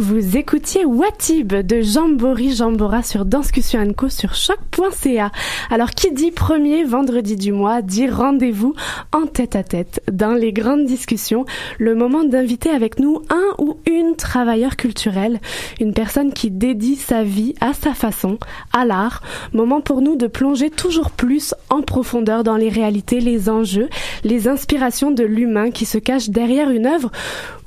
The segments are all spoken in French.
Vous écoutiez Watib de Jambori Jambora sur Danscussion & Co sur choc.ca. Alors qui dit premier vendredi du mois dit rendez-vous en tête-à-tête dans les grandes discussions, le moment d'inviter avec nous un ou une travailleur culturel, une personne qui dédie sa vie à sa façon, à l'art, moment pour nous de plonger toujours plus en profondeur dans les réalités, les enjeux, les inspirations de l'humain qui se cache derrière une œuvre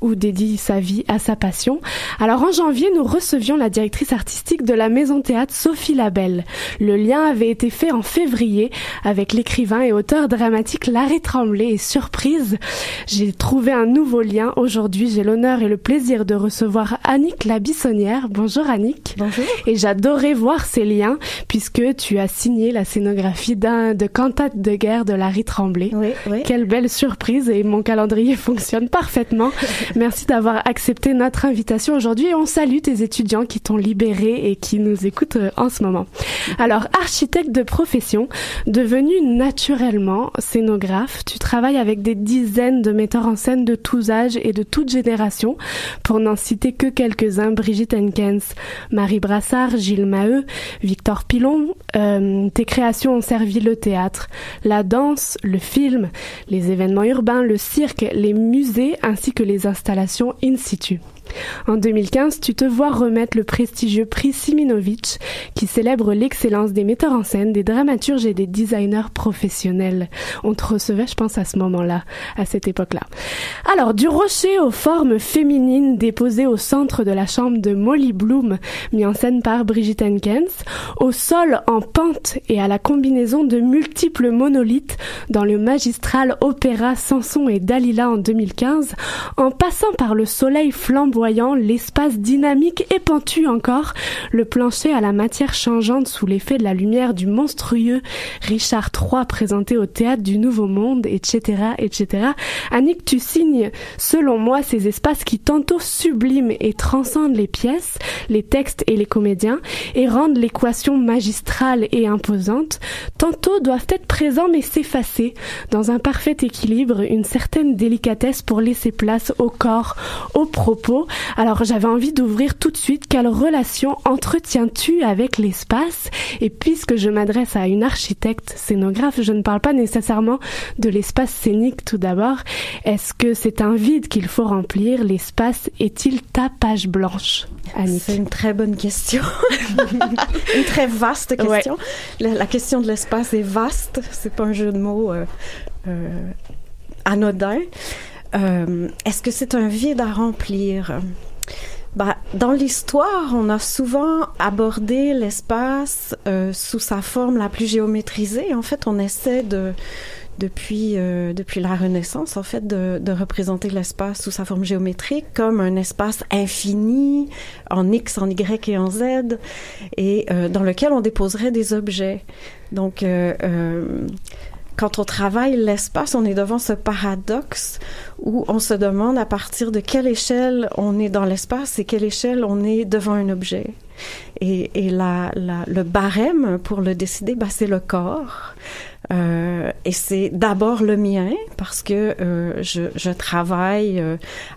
ou dédie sa vie à sa passion. Alors en janvier, nous recevions la directrice artistique de la Maison Théâtre, Sophie Labelle. Le lien avait été fait en février avec l'écrivain et auteur dramatique Larry Tremblay et surprise, j'ai trouvé un nouveau lien. Aujourd'hui, j'ai l'honneur et le plaisir de recevoir Annick Labissonnière. Bonjour Annick. Bonjour. Et j'adorais voir ces liens puisque tu as signé la scénographie de Cantate de guerre de Larry Tremblay. Oui, oui. Quelle belle surprise et mon calendrier fonctionne parfaitement. Merci d'avoir accepté notre invitation aujourd'hui et on salue tes étudiants qui t'ont libéré et qui nous écoutent en ce moment. Alors, architecte de profession, devenu naturellement scénographe, tu travailles avec des dizaines de metteurs en scène de tous âges et de toutes générations. Pour n'en citer que quelques-uns, Brigitte Henkens, Marie Brassard, Gilles Maheu, Victor Pilon. Tes créations ont servi le théâtre, la danse, le film, les événements urbains, le cirque, les musées ainsi que les installations in situ. En 2015, tu te vois remettre le prestigieux prix Siminovitch qui célèbre l'excellence des metteurs en scène, des dramaturges et des designers professionnels. On te recevait, je pense, à ce moment-là, à cette époque-là. Alors, du rocher aux formes féminines déposées au centre de la chambre de Molly Bloom, mis en scène par Brigitte Henkens, au sol en pente et à la combinaison de multiples monolithes dans le magistral opéra Samson et Dalila en 2015, en passant par le soleil flamboyant, l'espace dynamique et pentu encore, le plancher à la matière changeante sous l'effet de la lumière du monstrueux Richard III présenté au Théâtre du Nouveau Monde, etc., etc. Annick, tu signes, selon moi, ces espaces qui tantôt subliment et transcendent les pièces, les textes et les comédiens, et rendent l'équation magistrale et imposante, tantôt doivent être présents mais s'effacer, dans un parfait équilibre, une certaine délicatesse pour laisser place au corps, aux propos. Alors j'avais envie d'ouvrir tout de suite, quelle relation entretiens-tu avec l'espace? Et puisque je m'adresse à une architecte scénographe, je ne parle pas nécessairement de l'espace scénique tout d'abord. Est-ce que c'est un vide qu'il faut remplir? L'espace est-il ta page blanche, Annick? C'est une très bonne question. Une très vaste question. Ouais. La question de l'espace est vaste. C'est pas un jeu de mots anodin. Est-ce que c'est un vide à remplir? Dans l'histoire, on a souvent abordé l'espace sous sa forme la plus géométrisée. En fait, on essaie depuis la Renaissance, en fait, de représenter l'espace sous sa forme géométrique comme un espace infini, en X, en Y et en Z, et dans lequel on déposerait des objets. Donc, quand on travaille l'espace, on est devant ce paradoxe où on se demande à partir de quelle échelle on est dans l'espace et quelle échelle on est devant un objet. Et le barème pour le décider, c'est le corps. Et c'est d'abord le mien parce que je travaille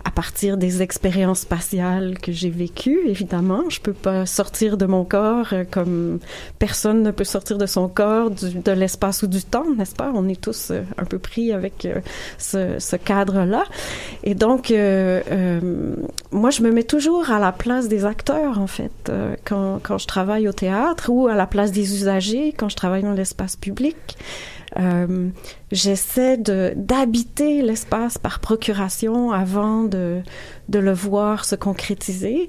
à partir des expériences spatiales que j'ai vécues, évidemment. Je peux pas sortir de mon corps comme personne ne peut sortir de son corps, de l'espace ou du temps, n'est-ce pas? On est tous un peu pris avec ce cadre-là. Et donc, moi, je me mets toujours à la place des acteurs, en fait, quand je travaille au théâtre ou à la place des usagers quand je travaille dans l'espace public. J'essaie d'habiter l'espace par procuration avant de le voir se concrétiser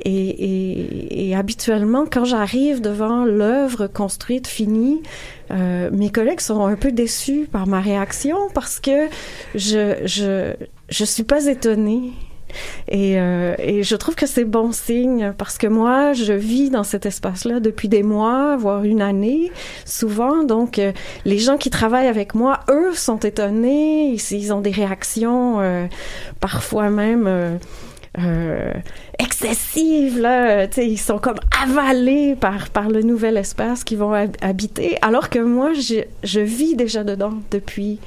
et habituellement quand j'arrive devant l'œuvre construite, finie, mes collègues sont un peu déçus par ma réaction parce que je suis pas étonnée. Et je trouve que c'est bon signe parce que moi, je vis dans cet espace-là depuis des mois, voire une année, souvent. Donc, les gens qui travaillent avec moi, eux, sont étonnés. Ils ont des réactions parfois même excessives, là. Tu sais, ils sont comme avalés par le nouvel espace qu'ils vont habiter. Alors que moi, je vis déjà dedans depuis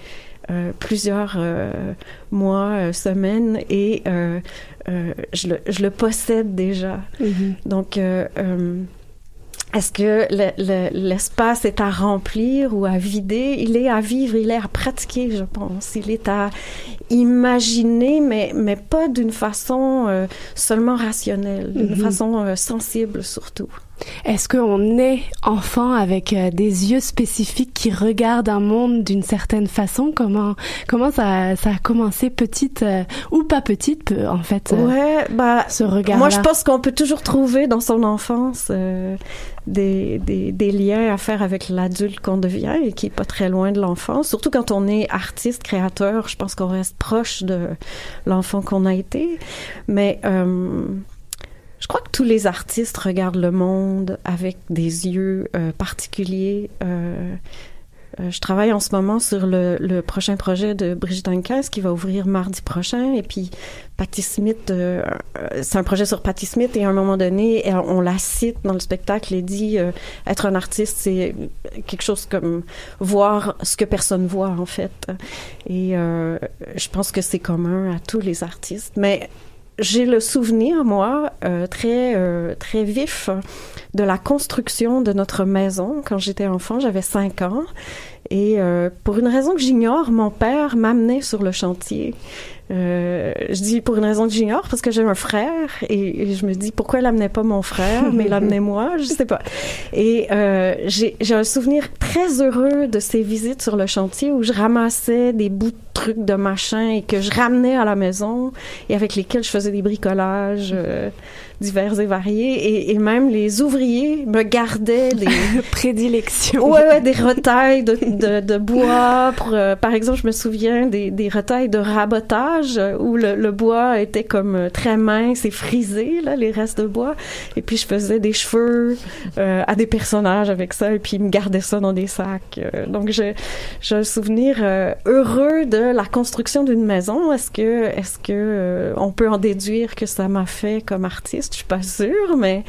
plusieurs mois, semaines, et je le possède déjà. Mm-hmm. Donc, est-ce que l'espace est à remplir ou à vider? Il est à vivre, il est à pratiquer, je pense. Il est à imaginer, mais pas d'une façon seulement rationnelle, d'une façon sensible surtout. Est-ce qu'on est enfant avec des yeux spécifiques qui regardent un monde d'une certaine façon? Comment ça a commencé petite ou pas petite, en fait, ce regard-là? Moi, je pense qu'on peut toujours trouver dans son enfance des liens à faire avec l'adulte qu'on devient et qui est pas très loin de l'enfant. Surtout quand on est artiste, créateur, je pense qu'on reste proche de l'enfant qu'on a été. Mais je crois que tous les artistes regardent le monde avec des yeux particuliers. Je travaille en ce moment sur le prochain projet de Brigitte Henkes qui va ouvrir mardi prochain. Et puis, Patti Smith, c'est un projet sur Patti Smith. Et à un moment donné, on la cite dans le spectacle et dit être un artiste, c'est quelque chose comme voir ce que personne voit, en fait. Et je pense que c'est commun à tous les artistes. Mais j'ai le souvenir, moi, très vif de la construction de notre maison. Quand j'étais enfant, j'avais 5 ans. Et pour une raison que j'ignore, mon père m'amenait sur le chantier. Je dis pour une raison que j'ignore, parce que j'ai un frère, et je me dis pourquoi il amenait pas mon frère, mais il amenait moi, je sais pas. Et j'ai un souvenir très heureux de ces visites sur le chantier où je ramassais des bouts de trucs de machin et que je ramenais à la maison et avec lesquels je faisais des bricolages divers et variés, et même les ouvriers me gardaient des prédilections. Ouais, des retailles de bois. Par exemple, je me souviens des retailles de rabotage où le bois était comme très mince et frisé, là, les restes de bois. Et puis je faisais des cheveux à des personnages avec ça, et puis ils me gardaient ça dans des sacs. Donc j'ai un souvenir heureux de la construction d'une maison. Est-ce que on peut en déduire que ça m'a fait comme artiste? Je suis pas sûre, mais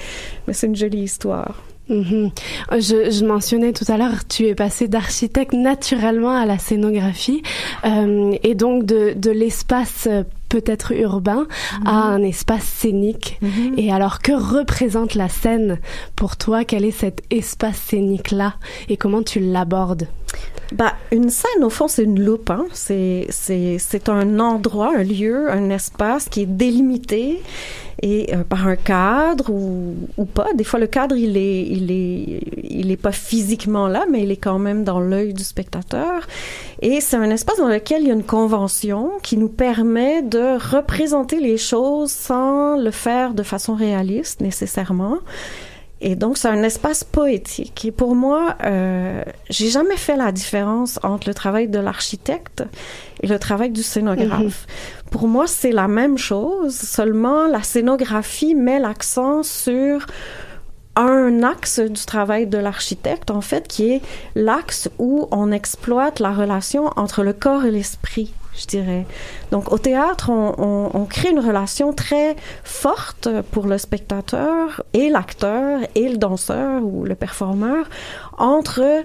c'est une jolie histoire. Mm-hmm. Je mentionnais tout à l'heure, tu es passé d'architecte naturellement à la scénographie, et donc de l'espace peut-être urbain à un espace scénique. Et alors, que représente la scène pour toi? Quel est cet espace scénique-là et comment tu l'abordes? Une scène, au fond, c'est une loupe, hein. C'est un endroit, un lieu, un espace qui est délimité et par un cadre ou pas. Des fois, le cadre, il est pas physiquement là, mais il est quand même dans l'œil du spectateur. Et c'est un espace dans lequel il y a une convention qui nous permet de représenter les choses sans le faire de façon réaliste, nécessairement. Et donc, c'est un espace poétique. Et pour moi, j'ai jamais fait la différence entre le travail de l'architecte et le travail du scénographe. Pour moi, c'est la même chose, seulement la scénographie met l'accent sur un axe du travail de l'architecte, en fait, qui est l'axe où on exploite la relation entre le corps et l'esprit, je dirais. Donc, au théâtre, on crée une relation très forte pour le spectateur et l'acteur et le danseur ou le performeur entre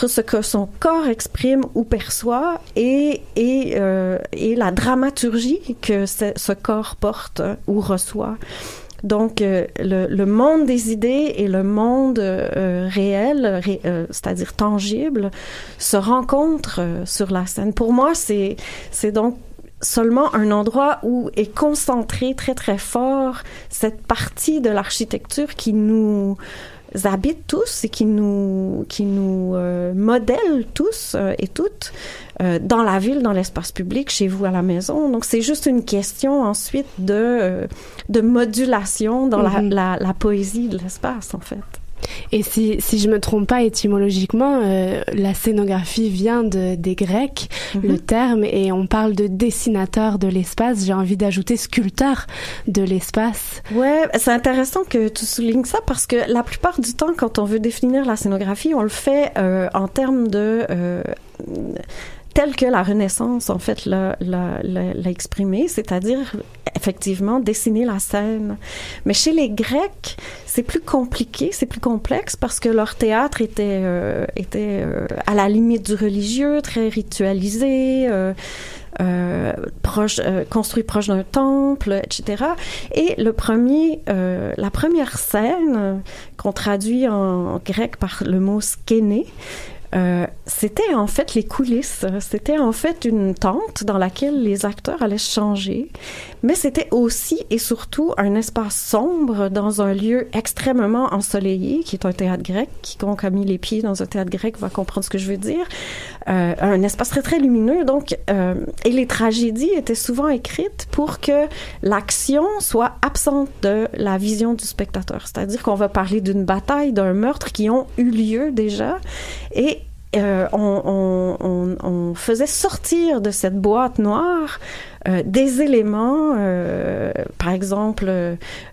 ce que son corps exprime ou perçoit et la dramaturgie que ce corps porte ou reçoit. Donc, le monde des idées et le monde réel, c'est-à-dire tangible, se rencontrent sur la scène. Pour moi, c'est donc seulement un endroit où est concentré très, très fort cette partie de l'architecture qui nous habite tous et qui nous modèle tous et toutes dans la ville, dans l'espace public, chez vous à la maison. Donc, c'est juste une question ensuite de modulation dans la poésie de l'espace, en fait. Et si je me trompe pas étymologiquement, la scénographie vient des Grecs, le terme, et on parle de dessinateur de l'espace. J'ai envie d'ajouter sculpteur de l'espace. Ouais, c'est intéressant que tu soulignes ça parce que la plupart du temps, quand on veut définir la scénographie, on le fait en termes de tel que la Renaissance, en fait, l'a exprimé, c'est-à-dire effectivement dessiner la scène. Mais chez les Grecs, c'est plus compliqué, c'est plus complexe parce que leur théâtre était à la limite du religieux, très ritualisé, construit proche d'un temple, etc. Et la première scène qu'on traduit en grec par le mot skéné, c'était en fait les coulisses. C'était en fait une tente dans laquelle les acteurs allaient se changer, mais c'était aussi et surtout un espace sombre dans un lieu extrêmement ensoleillé, qui est un théâtre grec. Quiconque a mis les pieds dans un théâtre grec va comprendre ce que je veux dire. Un espace très très lumineux, donc, et les tragédies étaient souvent écrites pour que l'action soit absente de la vision du spectateur. C'est-à-dire qu'on va parler d'une bataille, d'un meurtre qui ont eu lieu déjà, et on faisait sortir de cette boîte noire des éléments, par exemple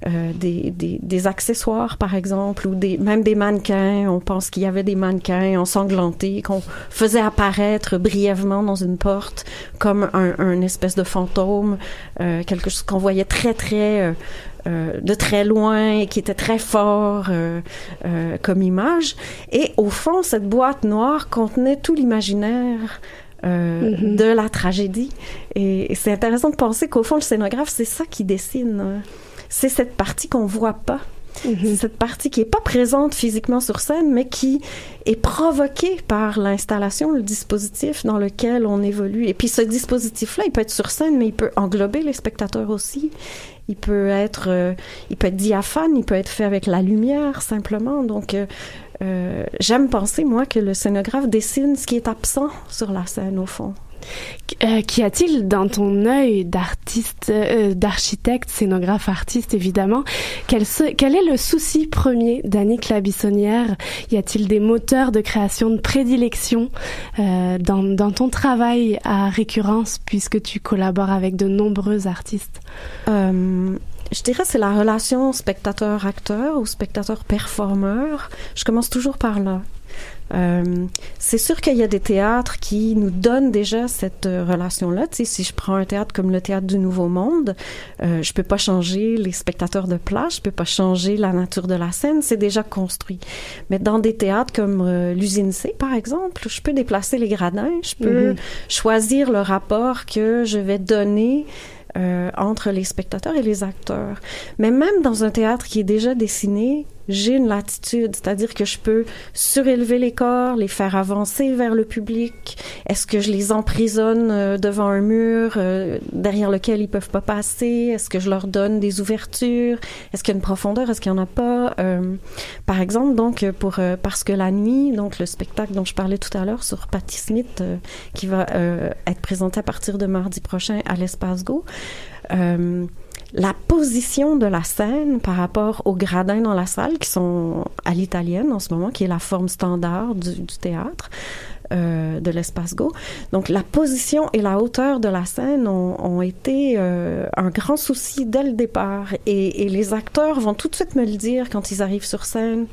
des accessoires, par exemple, ou même des mannequins. On pense qu'il y avait des mannequins ensanglantés qu'on faisait apparaître brièvement dans une porte comme un espèce de fantôme, quelque chose qu'on voyait très très de très loin et qui était très fort comme image. Et au fond, cette boîte noire contenait tout l'imaginaire de la tragédie. Et c'est intéressant de penser qu'au fond, le scénographe, c'est ça qui dessine. C'est cette partie qu'on voit pas. C'est cette partie qui est pas présente physiquement sur scène, mais qui est provoquée par l'installation, le dispositif dans lequel on évolue. Et puis ce dispositif-là, il peut être sur scène, mais il peut englober les spectateurs aussi. Il peut être diaphane, il peut être fait avec la lumière simplement. Donc, j'aime penser, moi, que le scénographe dessine ce qui est absent sur la scène, au fond. Qu'y a-t-il dans ton œil d'architecte, scénographe, artiste, évidemment? Quel est le souci premier d'Annick Labissonnière? Y a-t-il des moteurs de création de prédilection dans ton travail à Récurrence, puisque tu collabores avec de nombreux artistes? Je dirais c'est la relation spectateur-acteur ou spectateur-performeur. Je commence toujours par là. C'est sûr qu'il y a des théâtres qui nous donnent déjà cette relation-là. Tu sais, si je prends un théâtre comme le Théâtre du Nouveau Monde, je peux pas changer les spectateurs de place, je peux pas changer la nature de la scène, c'est déjà construit. Mais dans des théâtres comme l'Usine C, par exemple, je peux déplacer les gradins, je peux choisir le rapport que je vais donner entre les spectateurs et les acteurs. Mais même dans un théâtre qui est déjà dessiné, j'ai une latitude, c'est-à-dire que je peux surélever les corps, les faire avancer vers le public. Est-ce que je les emprisonne devant un mur derrière lequel ils peuvent pas passer? Est-ce que je leur donne des ouvertures? Est-ce qu'il y a une profondeur? Est-ce qu'il y en a pas? Par exemple, donc, Parce que la nuit, donc le spectacle dont je parlais tout à l'heure sur Patti Smith, qui va être présenté à partir de mardi prochain à l'Espace Go, la position de la scène par rapport aux gradins dans la salle, qui sont à l'italienne en ce moment, qui est la forme standard du théâtre, de l'Espace Go. Donc, la position et la hauteur de la scène ont été un grand souci dès le départ. Et les acteurs vont tout de suite me le dire quand ils arrivent sur scène,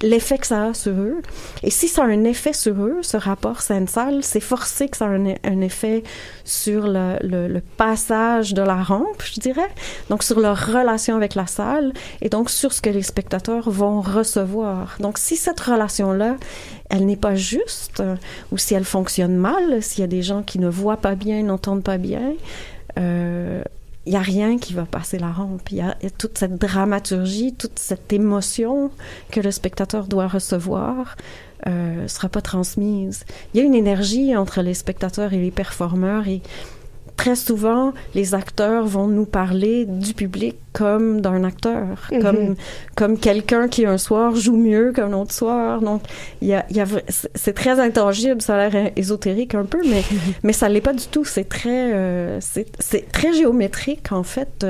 l'effet que ça a sur eux. Et si ça a un effet sur eux, ce rapport scène-salle, c'est forcé que ça a un effet sur le passage de la rampe, je dirais, donc sur leur relation avec la salle et donc sur ce que les spectateurs vont recevoir. Donc si cette relation-là, elle n'est pas juste, ou si elle fonctionne mal, s'il y a des gens qui ne voient pas bien, n'entendent pas bien, il n'y a rien qui va passer la rampe. Il y a toute cette dramaturgie, toute cette émotion que le spectateur doit recevoir sera pas transmise. Il y a une énergie entre les spectateurs et les performeurs et très souvent, les acteurs vont nous parler du public comme d'un acteur, comme quelqu'un qui un soir joue mieux qu'un autre soir. Donc, c'est très intangible, ça a l'air ésotérique un peu, mais ça l'est pas du tout. C'est très géométrique en fait.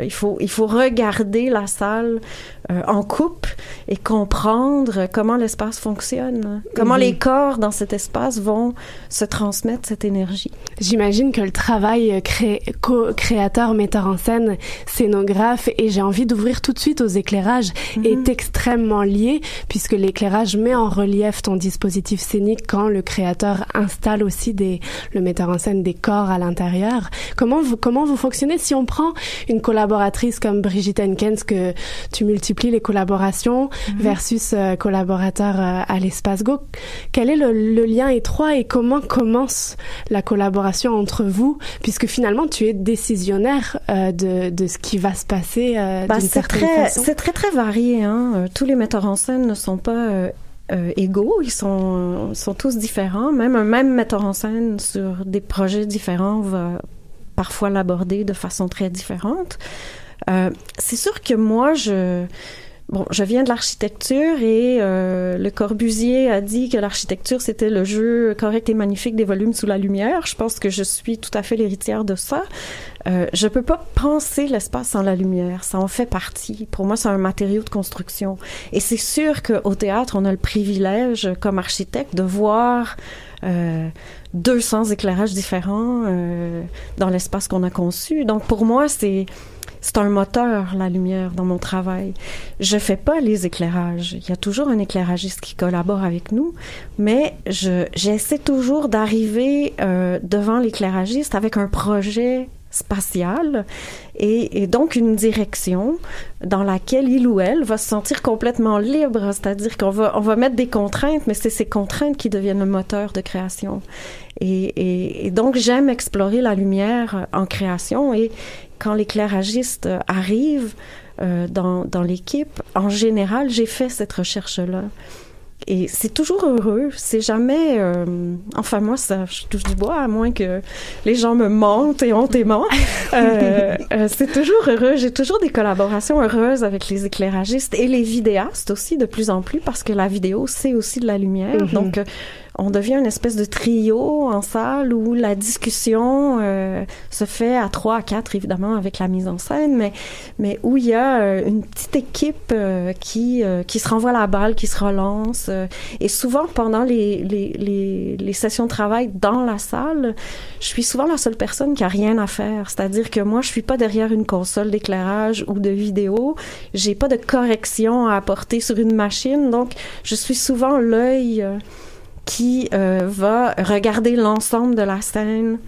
Il faut regarder la salle en coupe et comprendre comment l'espace fonctionne, comment les corps dans cet espace vont se transmettre cette énergie. J'imagine que le travail créateur, metteur en scène, scénographe, et j'ai envie d'ouvrir tout de suite aux éclairages, est extrêmement lié, puisque l'éclairage met en relief ton dispositif scénique quand le créateur installe aussi le metteur en scène des corps à l'intérieur. Comment vous fonctionnez si on prend une collaboratrice comme Brigitte Henkens, que tu multiplies les collaborations versus collaborateur à l'Espace Go? Quel est le lien étroit et comment commence la collaboration entre vous, puisque finalement tu es décisionnaire de ce qui va se passer d'une certaine façon? C'est très très varié, hein. Tous les metteurs en scène ne sont pas égaux, ils sont tous différents. Même un même metteur en scène sur des projets différents va parfois l'aborder de façon très différente. C'est sûr que moi, je viens de l'architecture et Le Corbusier a dit que l'architecture, c'était le jeu correct et magnifique des volumes sous la lumière. Je pense que je suis tout à fait l'héritière de ça. Je peux pas penser l'espace sans la lumière. Ça en fait partie. Pour moi, c'est un matériau de construction. Et c'est sûr qu'au théâtre, on a le privilège, comme architecte, de voir 200 éclairages différents dans l'espace qu'on a conçu. Donc, pour moi, c'est un moteur, la lumière, dans mon travail. Je fais pas les éclairages. Il y a toujours un éclairagiste qui collabore avec nous, mais j'essaie toujours d'arriver devant l'éclairagiste avec un projet spatial et donc une direction dans laquelle il ou elle va se sentir complètement libre, c'est-à-dire qu'on va mettre des contraintes, mais c'est ces contraintes qui deviennent le moteur de création. Et donc j'aime explorer la lumière en création, et quand l'éclairagiste arrive dans l'équipe, en général, j'ai fait cette recherche-là. Et c'est toujours heureux, c'est jamais... enfin, moi, ça, je touche du bois, à moins que les gens me mentent et hontément. C'est toujours heureux. J'ai toujours des collaborations heureuses avec les éclairagistes et les vidéastes aussi, de plus en plus, parce que la vidéo, c'est aussi de la lumière. Donc, on devient une espèce de trio en salle où la discussion se fait à 3, à 4, évidemment, avec la mise en scène, mais où il y a une petite équipe qui se renvoie la balle, qui se relance. Et souvent, pendant les sessions de travail dans la salle, je suis souvent la seule personne qui a rien à faire. C'est-à-dire que moi, je suis pas derrière une console d'éclairage ou de vidéo. J'ai pas de correction à apporter sur une machine. Donc, je suis souvent l'œil qui va regarder l'ensemble de la scène,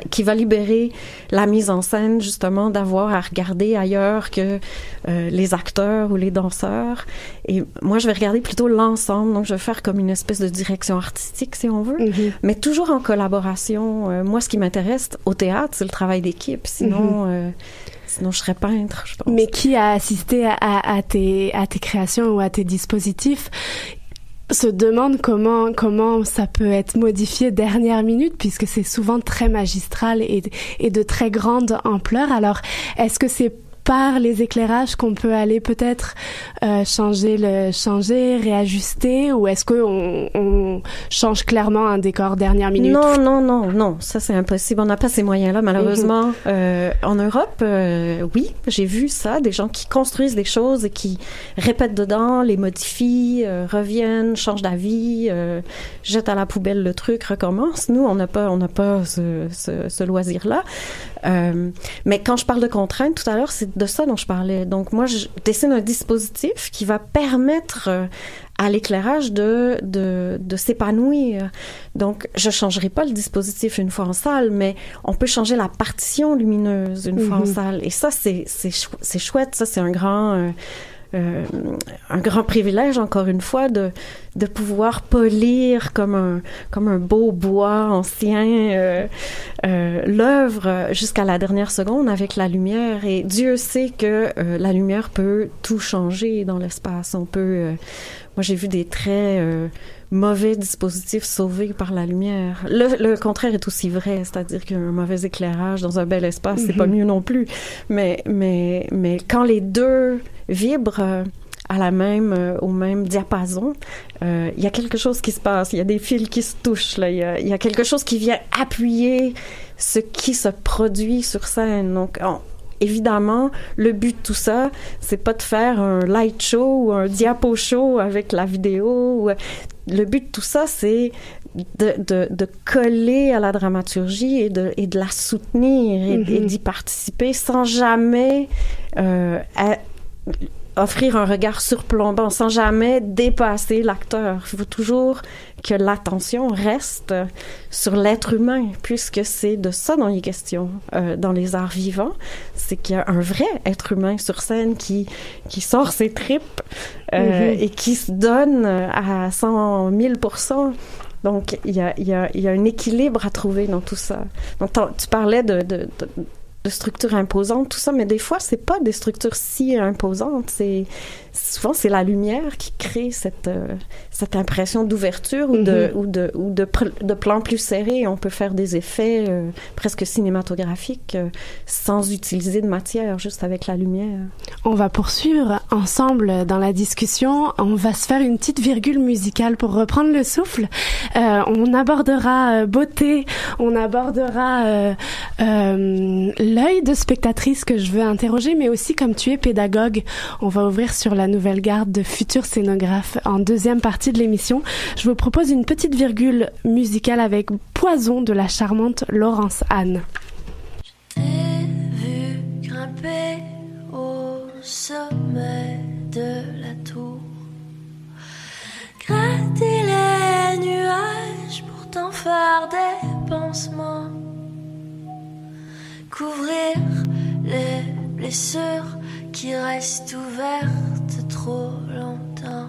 qui va libérer la mise en scène, justement, d'avoir à regarder ailleurs que les acteurs ou les danseurs. Et moi, je vais regarder plutôt l'ensemble, donc je vais faire comme une espèce de direction artistique, si on veut, mais toujours en collaboration. Moi, ce qui m'intéresse au théâtre, c'est le travail d'équipe, sinon... Sinon, je serais peintre, je pense. Mais qui a assisté à tes créations ou à tes dispositifs se demande comment ça peut être modifié dernière minute, puisque c'est souvent très magistral et de très grande ampleur. Alors, est-ce que c'est par les éclairages qu'on peut aller peut-être changer, réajuster, ou est-ce qu'on change clairement un décor dernière minute? Non, ça c'est impossible. On n'a pas ces moyens-là, malheureusement. En Europe, oui, j'ai vu ça, des gens qui construisent des choses et qui répètent dedans, les modifient, reviennent, changent d'avis, jettent à la poubelle le truc, recommencent. Nous, on n'a pas ce loisir-là. Mais quand je parle de contraintes, tout à l'heure, c'est de ça dont je parlais. Donc, moi, je dessine un dispositif qui va permettre à l'éclairage de s'épanouir. Donc, je changerai pas le dispositif une fois en salle, mais on peut changer la partition lumineuse une fois en salle. Et ça, c'est chouette. Ça, c'est un grand privilège, encore une fois, de pouvoir polir comme un beau bois ancien l'œuvre jusqu'à la dernière seconde avec la lumière. Et Dieu sait que la lumière peut tout changer dans l'espace. On peut... moi, j'ai vu des très mauvais dispositifs sauvés par la lumière. Le contraire est aussi vrai, c'est-à-dire qu'un mauvais éclairage dans un bel espace, c'est pas mieux non plus. Mais quand les deux vibrent au même diapason, il y a quelque chose qui se passe, il y a des fils qui se touchent, là, il y a quelque chose qui vient appuyer ce qui se produit sur scène. Donc, évidemment, le but de tout ça, c'est pas de faire un light show ou un diapo show avec la vidéo. Le but de tout ça, c'est de coller à la dramaturgie et de la soutenir et d'y participer sans jamais offrir un regard surplombant, sans jamais dépasser l'acteur. Il faut toujours que l'attention reste sur l'être humain, puisque c'est de ça dont il est question dans les arts vivants. C'est qu'il y a un vrai être humain sur scène qui sort ses tripes et qui se donne à 100 000%. Donc, il y a un équilibre à trouver dans tout ça. Donc, tu parlais de structures imposantes, tout ça, mais des fois, c'est pas des structures si imposantes. Souvent, c'est la lumière qui crée cette impression d'ouverture ou de plan plus serré. On peut faire des effets presque cinématographiques sans utiliser de matière, juste avec la lumière. On va poursuivre ensemble dans la discussion. On va se faire une petite virgule musicale pour reprendre le souffle. On abordera beauté, on abordera l'œil de spectatrice que je veux interroger, mais aussi comme tu es pédagogue, on va ouvrir sur la nouvelle garde de futurs scénographes en deuxième partie de l'émission. Je vous propose une petite virgule musicale avec Poison de la charmante Laurence Anne. Je t'ai vu grimper au sommet de la tour, gratter les nuages pour t'en faire des pansements, couvrir les blessures qui restent ouvertes trop longtemps.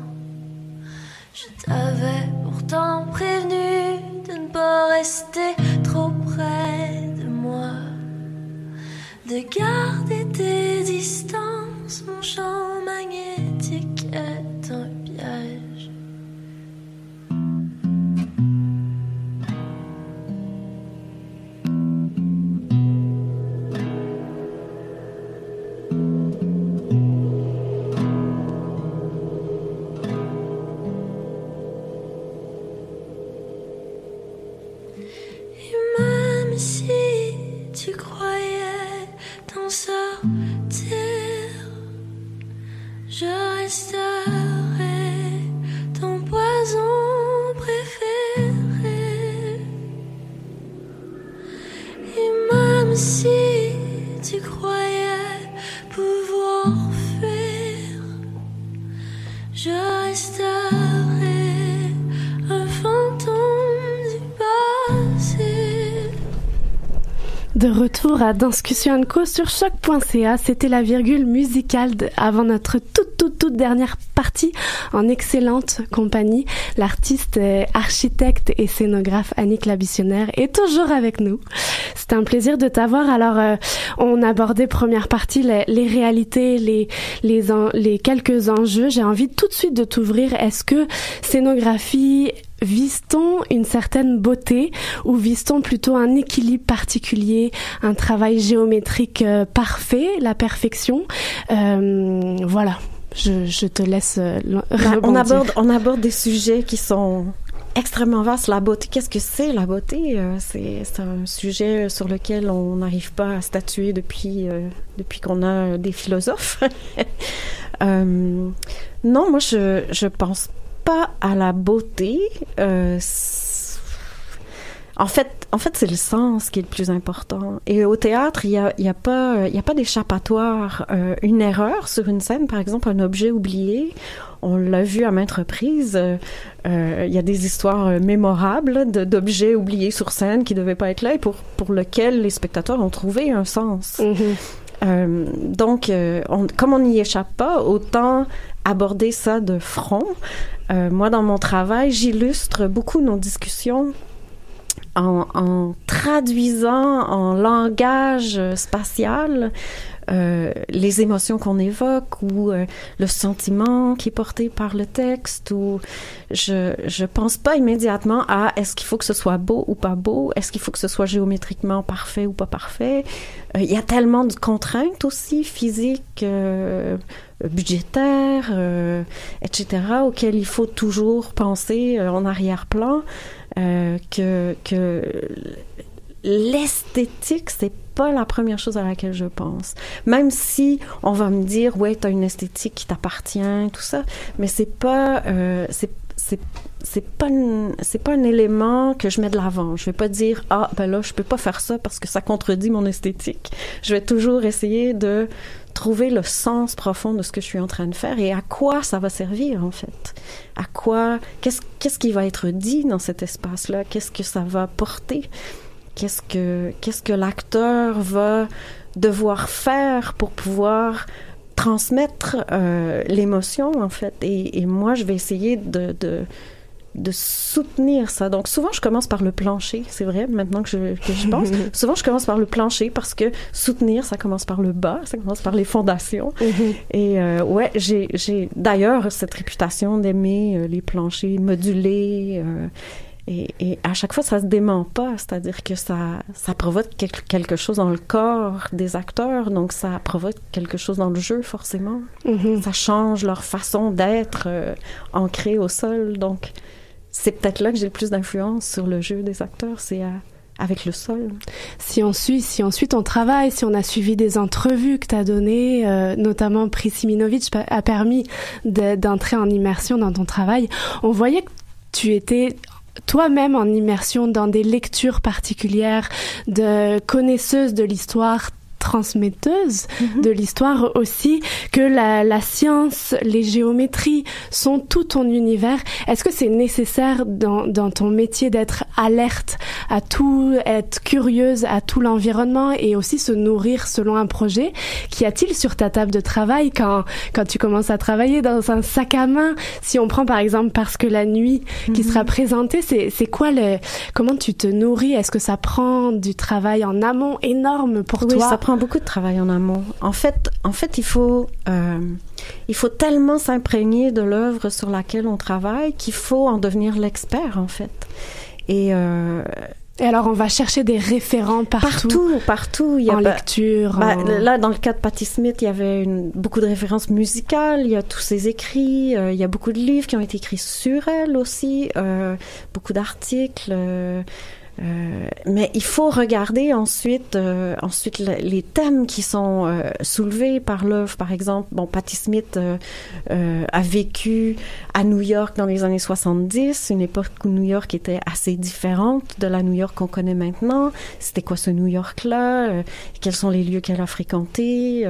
Je t'avais pourtant prévenu de ne pas rester trop près de moi, de garder tes distances. Mon champ magnétique est un piège. Tu croyais t'en sortir, je resterai ton poison préféré. Et même si tu croyais pouvoir fuir, je resterai un fantôme du passé. De retour à Danscussion & Co sur choc.ca, c'était la virgule musicale avant notre toute dernière partie en excellente compagnie. L'artiste, architecte et scénographe Annick Labissionnaire est toujours avec nous. C'est un plaisir de t'avoir. Alors, on abordait première partie les réalités, les quelques enjeux. J'ai envie tout de suite de t'ouvrir. Est-ce que scénographie, vise-t-on une certaine beauté ou vise-t-on plutôt un équilibre particulier, un travail géométrique parfait, la perfection? Voilà, je te laisse rebondir. On aborde des sujets qui sont extrêmement vastes. La beauté, qu'est-ce que c'est la beauté? C'est un sujet sur lequel on n'arrive pas à statuer depuis qu'on a des philosophes. Non, moi je pense pas à la beauté. En fait, c'est le sens qui est le plus important. Et au théâtre, il y a pas d'échappatoire. Une erreur sur une scène, par exemple, un objet oublié, on l'a vu à maintes reprises. Il y a des histoires mémorables d'objets oubliés sur scène qui devaient pas être là et pour lesquels les spectateurs ont trouvé un sens. Donc, comme on n'y échappe pas, autant aborder ça de front. Moi, dans mon travail, j'illustre beaucoup nos discussions en traduisant en langage spatial les émotions qu'on évoque ou le sentiment qui est porté par le texte. Ou je pense pas immédiatement à est-ce qu'il faut que ce soit beau ou pas beau, est-ce qu'il faut que ce soit géométriquement parfait ou pas parfait. Il y a tellement de contraintes aussi physiques, budgétaires, etc., auxquelles il faut toujours penser en arrière-plan, que l'esthétique, c'est pas la première chose à laquelle je pense. Même si on va me dire, ouais, t'as une esthétique qui t'appartient, tout ça, mais c'est pas, c'est pas un élément que je mets de l'avant. Je vais pas dire ben là je peux pas faire ça parce que ça contredit mon esthétique. Je vais toujours essayer de trouver le sens profond de ce que je suis en train de faire et à quoi ça va servir en fait. À quoi qu'est-ce qui va être dit dans cet espace-là? Qu'est-ce que ça va porter? Qu'est-ce que l'acteur va devoir faire pour pouvoir transmettre l'émotion en fait, et moi je vais essayer de soutenir ça. Donc souvent je commence par le plancher, c'est vrai, maintenant que je pense. Souvent je commence par le plancher parce que soutenir, ça commence par le bas, ça commence par les fondations. Et ouais, j'ai d'ailleurs cette réputation d'aimer les planchers modulés, et à chaque fois, ça se dément pas, c'est-à-dire que ça provoque quelque chose dans le corps des acteurs, donc ça provoque quelque chose dans le jeu, forcément. Ça change leur façon d'être ancrée au sol, donc c'est peut-être là que j'ai le plus d'influence sur le jeu des acteurs, c'est avec le sol. Si on suit ton travail, si on a suivi des entrevues que tu as données, notamment Prix Siminovitch a permis d'entrer en immersion dans ton travail, on voyait que tu étais toi-même en immersion dans des lectures particulières de connaisseuses de l'histoire, transmetteuse de l'histoire aussi, que la science, les géométries sont tout ton univers. Est-ce que c'est nécessaire dans ton métier d'être alerte à tout, être curieuse à tout l'environnement et aussi se nourrir selon un projet? Qu'y a-t-il sur ta table de travail quand tu commences à travailler dans un sac à main? Si on prend par exemple Parce que la nuit qui sera présentée, c'est quoi comment tu te nourris? Est-ce que ça prend du travail en amont énorme pour toi? Oui, ça prend beaucoup de travail en amont. En fait, il faut tellement s'imprégner de l'œuvre sur laquelle on travaille qu'il faut en devenir l'expert, en fait. Et alors, on va chercher des référents partout. Il y a lecture. Là, dans le cas de Patti Smith, il y avait beaucoup de références musicales. Il y a tous ses écrits. Il y a beaucoup de livres qui ont été écrits sur elle aussi. Beaucoup d'articles. Mais il faut regarder ensuite les thèmes qui sont soulevés par l'œuvre. Par exemple, Patti Smith a vécu à New York dans les années 70, une époque où New York était assez différente de la New York qu'on connaît maintenant. C'était quoi ce New York-là? Quels sont les lieux qu'elle a fréquentés?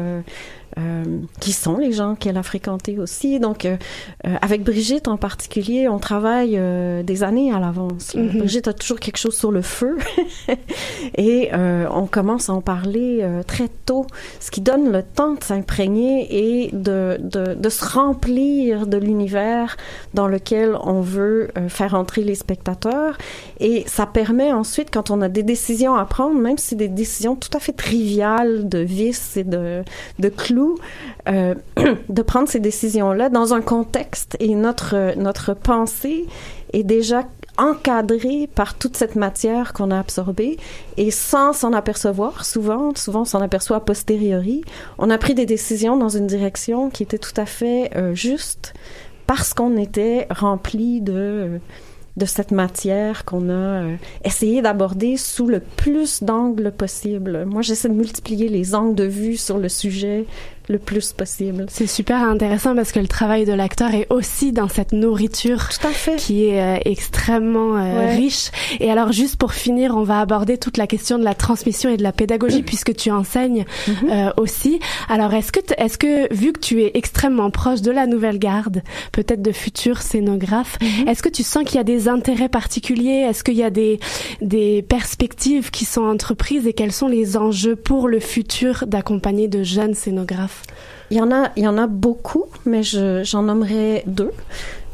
Qui sont les gens qu'elle a fréquentés aussi. Donc, avec Brigitte en particulier, on travaille des années à l'avance. Brigitte a toujours quelque chose sur le feu et on commence à en parler très tôt, ce qui donne le temps de s'imprégner et de se remplir de l'univers dans lequel on veut faire entrer les spectateurs. Et ça permet ensuite, quand on a des décisions à prendre, même si des décisions tout à fait triviales de vis et de clous, de prendre ces décisions-là dans un contexte, et notre pensée est déjà encadrée par toute cette matière qu'on a absorbée, et sans s'en apercevoir, souvent on s'en aperçoit a posteriori, on a pris des décisions dans une direction qui était tout à fait juste parce qu'on était rempli de cette matière qu'on a essayé d'aborder sous le plus d'angles possible. Moi, j'essaie de multiplier les angles de vue sur le sujet le plus possible. C'est super intéressant parce que le travail de l'acteur est aussi dans cette nourriture qui est extrêmement riche. Et alors, juste pour finir, on va aborder toute la question de la transmission et de la pédagogie puisque tu enseignes aussi. Alors, est-ce que, vu que tu es extrêmement proche de la nouvelle garde, peut-être de futurs scénographes, est-ce que tu sens qu'il y a des intérêts particuliers? Est-ce qu'il y a des perspectives qui sont entreprises et quels sont les enjeux pour le futur d'accompagner de jeunes scénographes? Il y en a beaucoup, mais j'en nommerai deux.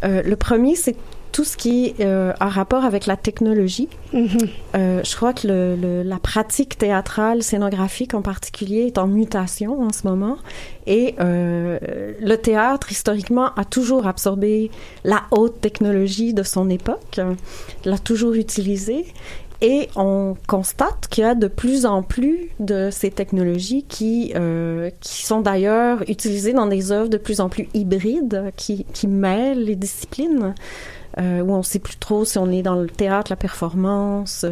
Le premier, c'est tout ce qui a rapport avec la technologie. Je crois que la pratique théâtrale, scénographique en particulier, est en mutation en ce moment. Et le théâtre, historiquement, a toujours absorbé la haute technologie de son époque, l'a toujours utilisée. Et on constate qu'il y a de plus en plus de ces technologies qui sont d'ailleurs utilisées dans des œuvres de plus en plus hybrides, qui mêlent les disciplines, où on ne sait plus trop si on est dans le théâtre, la performance,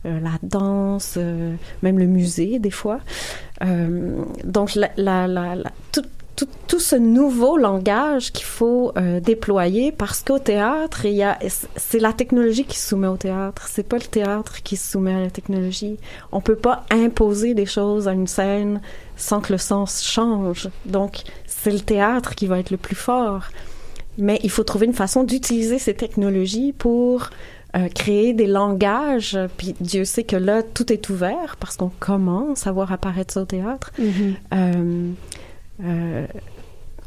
la danse, même le musée des fois. Donc tout tout ce nouveau langage qu'il faut déployer, parce qu'au théâtre, c'est la technologie qui se soumet au théâtre, c'est pas le théâtre qui se soumet à la technologie. On peut pas imposer des choses à une scène sans que le sens change. Donc, c'est le théâtre qui va être le plus fort. Mais il faut trouver une façon d'utiliser ces technologies pour créer des langages. Puis Dieu sait que là, tout est ouvert parce qu'on commence à voir apparaître ça au théâtre.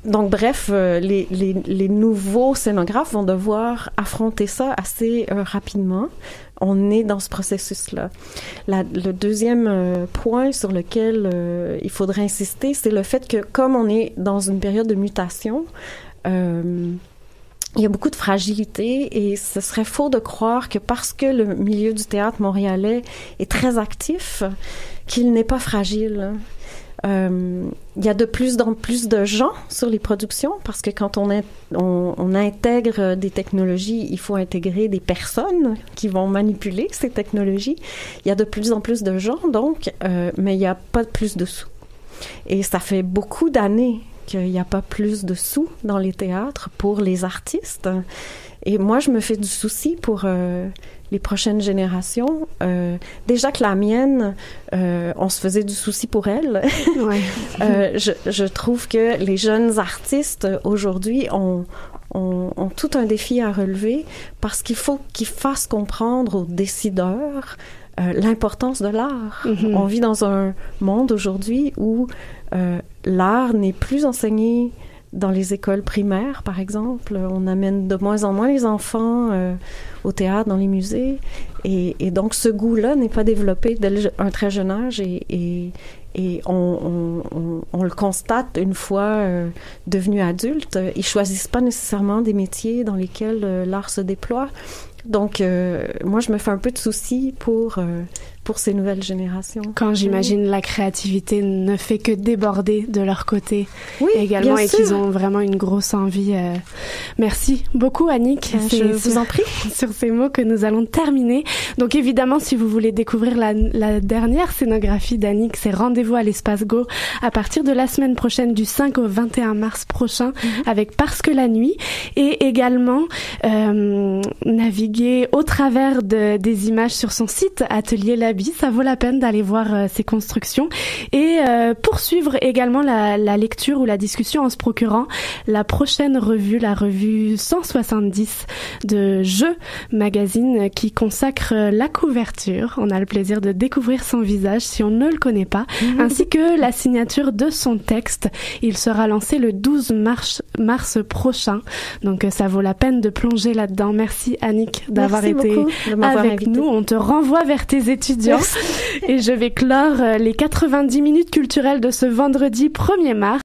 Donc, bref, les nouveaux scénographes vont devoir affronter ça assez rapidement. On est dans ce processus-là. Le deuxième point sur lequel il faudrait insister, c'est le fait que comme on est dans une période de mutation, il y a beaucoup de fragilité et ce serait faux de croire que parce que le milieu du théâtre montréalais est très actif, qu'il n'est pas fragile. Il y a de plus en plus de gens sur les productions parce que quand on intègre des technologies, il faut intégrer des personnes qui vont manipuler ces technologies. Il y a de plus en plus de gens, donc, mais il n'y a pas plus de sous. Et ça fait beaucoup d'années qu'il n'y a pas plus de sous dans les théâtres pour les artistes. Et moi, je me fais du souci pour les prochaines générations. Déjà que la mienne, on se faisait du souci pour elle. Ouais. Je trouve que les jeunes artistes, aujourd'hui, ont tout un défi à relever parce qu'il faut qu'ils fassent comprendre aux décideurs l'importance de l'art. On vit dans un monde aujourd'hui où l'art n'est plus enseigné dans les écoles primaires, par exemple. On amène de moins en moins les enfants au théâtre, dans les musées. Et donc, ce goût-là n'est pas développé dès un très jeune âge. Et on le constate une fois devenus adultes. Ils choisissent pas nécessairement des métiers dans lesquels l'art se déploie. Donc, moi, je me fais un peu de soucis pour ces nouvelles générations. Quand j'imagine la créativité ne fait que déborder de leur côté également et qu'ils ont vraiment une grosse envie. Merci beaucoup, Annick. Je vous en prie. Sur ces mots que nous allons terminer. Donc, évidemment, si vous voulez découvrir la dernière scénographie d'Annick, c'est Rendez-vous à l'Espace Go à partir de la semaine prochaine, du 5 au 21 mars prochain, avec Parce que la nuit, et également naviguer au travers des images sur son site Atelier Labi. Ça vaut la peine d'aller voir ces constructions et poursuivre également la lecture ou la discussion en se procurant la prochaine revue, la revue 170 de Jeux Magazine qui consacre la couverture. On a le plaisir de découvrir son visage si on ne le connaît pas, ainsi que la signature de son texte. Il sera lancé le 12 mars prochain. Donc ça vaut la peine de plonger là-dedans. Merci Annick d'avoir été avec nous. On te renvoie vers tes étudiants. Et je vais clore les 90 minutes culturelles de ce vendredi 1er mars.